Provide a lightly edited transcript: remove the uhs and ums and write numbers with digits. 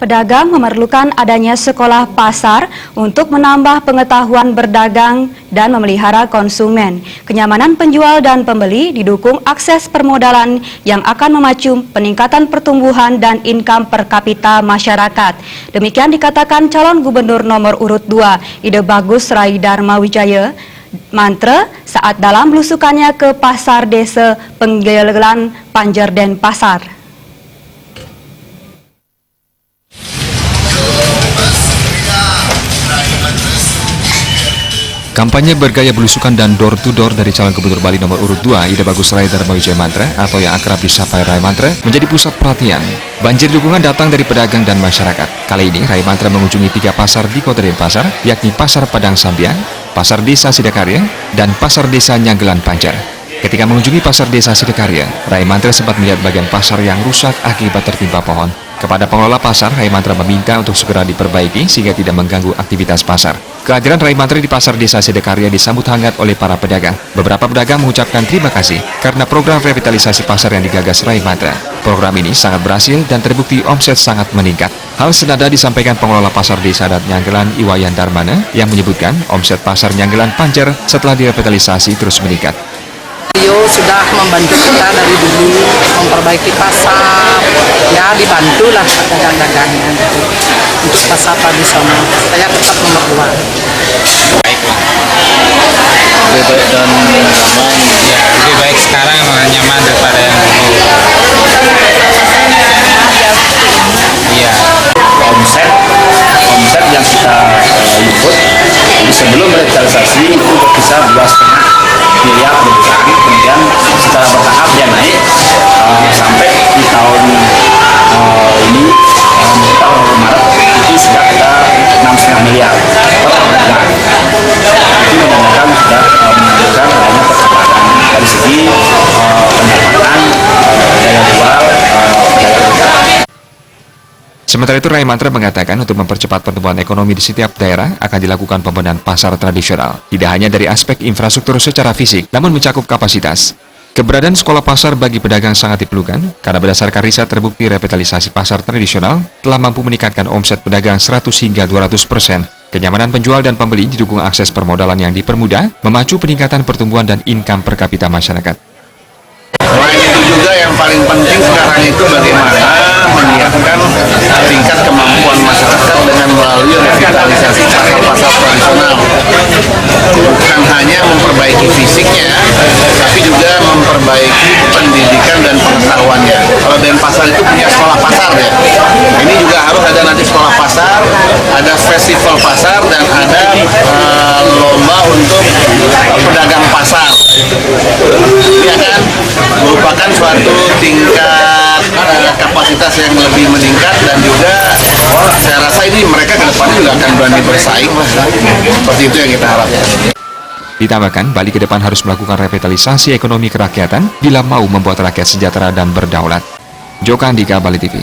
Pedagang memerlukan adanya sekolah pasar untuk menambah pengetahuan berdagang dan memelihara konsumen. Kenyamanan penjual dan pembeli didukung akses permodalan yang akan memacu peningkatan pertumbuhan dan income per kapita masyarakat. Demikian dikatakan calon gubernur nomor urut 2 Ide Bagus Rai Dharma Wijaya Mantre saat dalam belusukannya ke pasar desa Penggelelan Panjer Denpasar. Kampanye bergaya belusukan dan door-to-door dari calon gubernur Bali nomor urut 2 Ide Bagus Rai Dharma Wijaya Mantre atau yang akrab disapa Rai Mantre menjadi pusat perhatian. Banjir dukungan datang dari pedagang dan masyarakat. Kali ini Rai Mantre mengunjungi 3 pasar di Kota Denpasar, yakni Pasar Padang Sambiang, Pasar Desa Sidakarya, dan Pasar Desa Nyanggelan Panjer. Ketika mengunjungi Pasar Desa Sidakarya, Rai Mantre sempat melihat bagian pasar yang rusak akibat tertimpa pohon. Kepada pengelola pasar, Rai Mantre meminta untuk segera diperbaiki sehingga tidak mengganggu aktivitas pasar. Kehadiran Rai Mantre di Pasar Desa Sidakarya disambut hangat oleh para pedagang. Beberapa pedagang mengucapkan terima kasih karena program revitalisasi pasar yang digagas Rai Mantre. Program ini sangat berhasil dan terbukti omset sangat meningkat. Hal senada disampaikan pengelola Pasar Desa dan Nyanggelan Iwayan Darmana yang menyebutkan omset pasar Nyanggelan Panjer setelah direvitalisasi terus meningkat. Beliau sudah membantu kita dari dulu memperbaiki pasar, ya dibantulah pedagang-dagangnya untuk pasar tradisional. Saya tetap nomor 2. Lebih baik dan nyaman. Ya, lebih baik sekarang nyaman daripada yang dulu. Iya. Omset yang kita liput sebelum revitalisasi itu berkisar 2,5 miliar per bulan, kemudian secara bertahap dia naik sampai di tahun ini tahun Maret itu sudah kita 6,5 miliar per bulan. Itu menandakan sudah menunjukkan adanya percepatan dari segi pendapatan, daya jual, daya beli. Sementara itu, Rai Mantre mengatakan untuk mempercepat pertumbuhan ekonomi di setiap daerah akan dilakukan pembenahan pasar tradisional. Tidak hanya dari aspek infrastruktur secara fisik, namun mencakup kapasitas. Keberadaan sekolah pasar bagi pedagang sangat diperlukan, karena berdasarkan riset terbukti revitalisasi pasar tradisional telah mampu meningkatkan omset pedagang 100 hingga 200%. Kenyamanan penjual dan pembeli didukung akses permodalan yang dipermudah, memacu peningkatan pertumbuhan dan income per kapita masyarakat. Selain itu juga yang paling penting sekarang itu bagaimana meningkatkan tingkat kemampuan masyarakat dengan melalui revitalisasi pasar-pasar tradisional. Bukan hanya memperbaiki fisiknya, tapi juga memperbaiki pendidikan dan pengetahuannya. Kalau Denpasar itu punya sekolah pasar ya, ini juga harus ada nanti sekolah pasar, ada festival pasar, dan ada lomba untuk pedagang pasar. Ya kan? Merupakan suatu tingkat kapasitas yang lebih meningkat, dan juga saya rasa ini mereka ke depan juga akan berani bersaing lah. Seperti itu yang kita harapkan. Ditambahkan, Bali ke depan harus melakukan revitalisasi ekonomi kerakyatan bila mau membuat rakyat sejahtera dan berdaulat. Joko Andika, Bali TV.